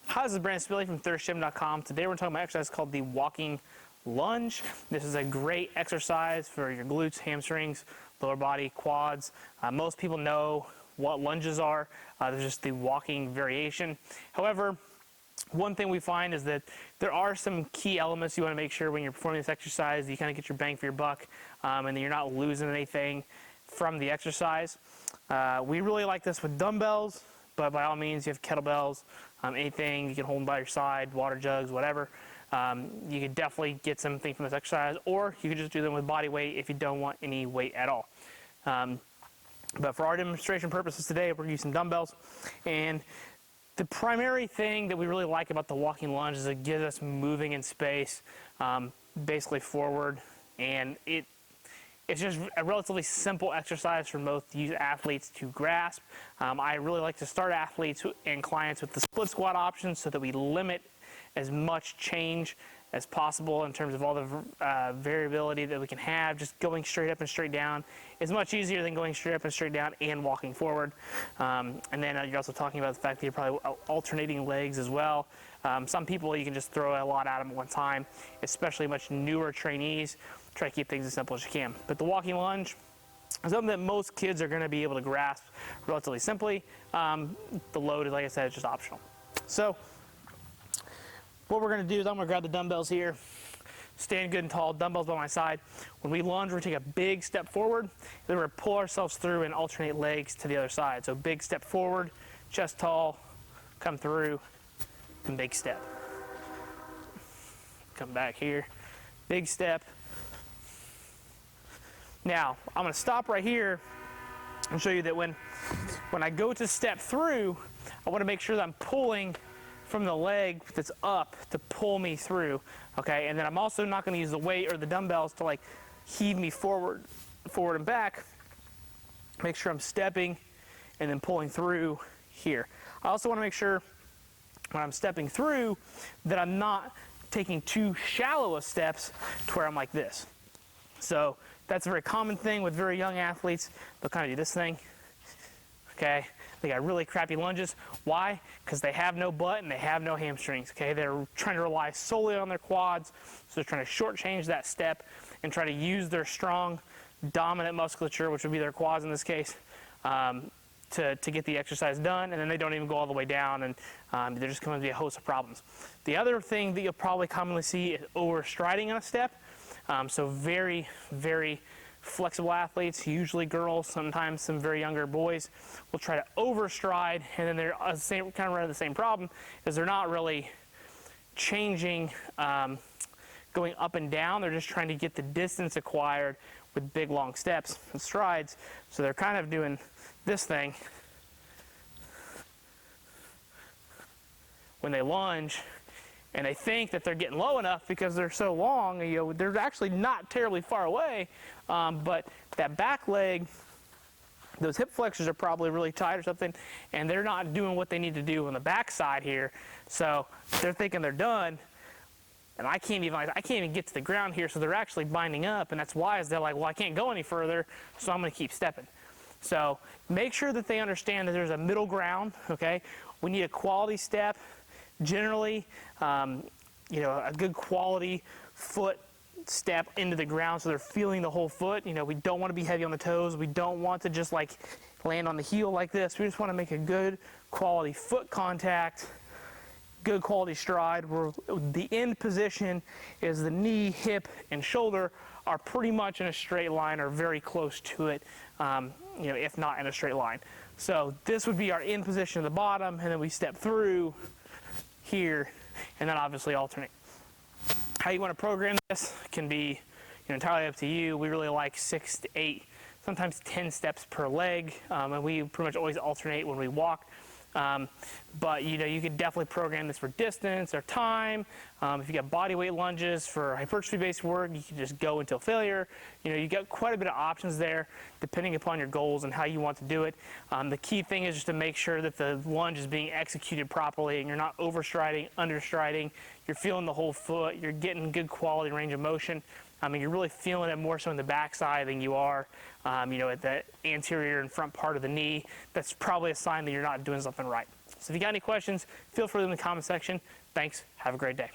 Hi, this is Brandon Spilley from thirstgym.com. Today we're talking about an exercise called the walking lunge. This is a great exercise for your glutes, hamstrings, lower body, quads. Most people know what lunges are. They're just the walking variation. However, one thing we find is that there are some key elements you want to make sure when you're performing this exercise that you kind of get your bang for your buck, and that you're not losing anything from the exercise. We really like this with dumbbells, but by all means, you have kettlebells, anything you can hold by your side, water jugs, whatever. You can definitely get something from this exercise, or you can just do them with body weight if you don't want any weight at all. But for our demonstration purposes today, we're using dumbbells. And the primary thing that we really like about the walking lunge is it gives us moving in space, basically forward. And it's just a relatively simple exercise for most athletes to grasp. I really like to start athletes and clients with the split squat option so that we limit as much change as possible in terms of all the variability that we can have. Just going straight up and straight down is much easier than going straight up and straight down and walking forward. And then you're also talking about the fact that you're probably alternating legs as well. Some people, you can just throw a lot at them at one time, especially much newer trainees. Try to keep things as simple as you can. But the walking lunge is something that most kids are going to be able to grasp relatively simply. The load, like I said, is just optional. So what we're going to do is I'm going to grab the dumbbells here, stand good and tall, dumbbells by my side. When we lunge, we're going to take a big step forward, then we're going to pull ourselves through and alternate legs to the other side. So big step forward, chest tall, come through, and big step. Come back here, big step. Now, I'm going to stop right here and show you that when I go to step through, I want to make sure that I'm pulling from the leg that's up to pull me through, okay? And then I'm also not going to use the weight or the dumbbells to like heave me forward and back. Make sure I'm stepping and then pulling through here. I also want to make sure when I'm stepping through that I'm not taking too shallow of steps to where I'm like this. So that's a very common thing with very young athletes. They'll kind of do this thing, okay? They got really crappy lunges. Why? Because they have no butt and they have no hamstrings, okay? They're trying to rely solely on their quads, so they're trying to shortchange that step and try to use their strong, dominant musculature, which would be their quads in this case, to get the exercise done, and then they don't even go all the way down, and they're just going to be a host of problems. The other thing that you'll probably commonly see is overstriding on a step. So very, very flexible athletes, usually girls, sometimes some very younger boys, will try to overstride, and then they're kind of running the same problem, is they're not really changing, going up and down. They're just trying to get the distance acquired with big long steps and strides. So they're kind of doing this thing when they lunge, and they think that they're getting low enough because they're so long. You know, they're actually not terribly far away, but that back leg, those hip flexors are probably really tight or something, and they're not doing what they need to do on the back side here. So they're thinking they're done, and I can't even get to the ground here, so they're actually binding up, and that's why they're like, well, I can't go any further, so I'm going to keep stepping. So make sure that they understand that there's a middle ground, okay? We need a quality step. Generally, you know, a good quality foot step into the ground so they're feeling the whole foot. You know, we don't want to be heavy on the toes. We don't want to just like land on the heel like this. We just want to make a good quality foot contact, good quality stride, where the end position is the knee, hip, and shoulder are pretty much in a straight line or very close to it, you know, if not in a straight line. So this would be our end position at the bottom, and then we step through here, and then obviously alternate. How you want to program this can be entirely up to you. We really like 6 to 8, sometimes 10 steps per leg, and we pretty much always alternate when we walk. But you know, you could definitely program this for distance or time. If you got body weight lunges for hypertrophy-based work, you can just go until failure. You know, you got quite a bit of options there, depending upon your goals and how you want to do it. The key thing is just to make sure that the lunge is being executed properly, and you're not overstriding, understriding. You're feeling the whole foot. You're getting good quality range of motion. and you're really feeling it more so in the backside than you are, at the anterior and front part of the knee, that's probably a sign that you're not doing something right. So if you got any questions, feel free in the comment section. Thanks. Have a great day.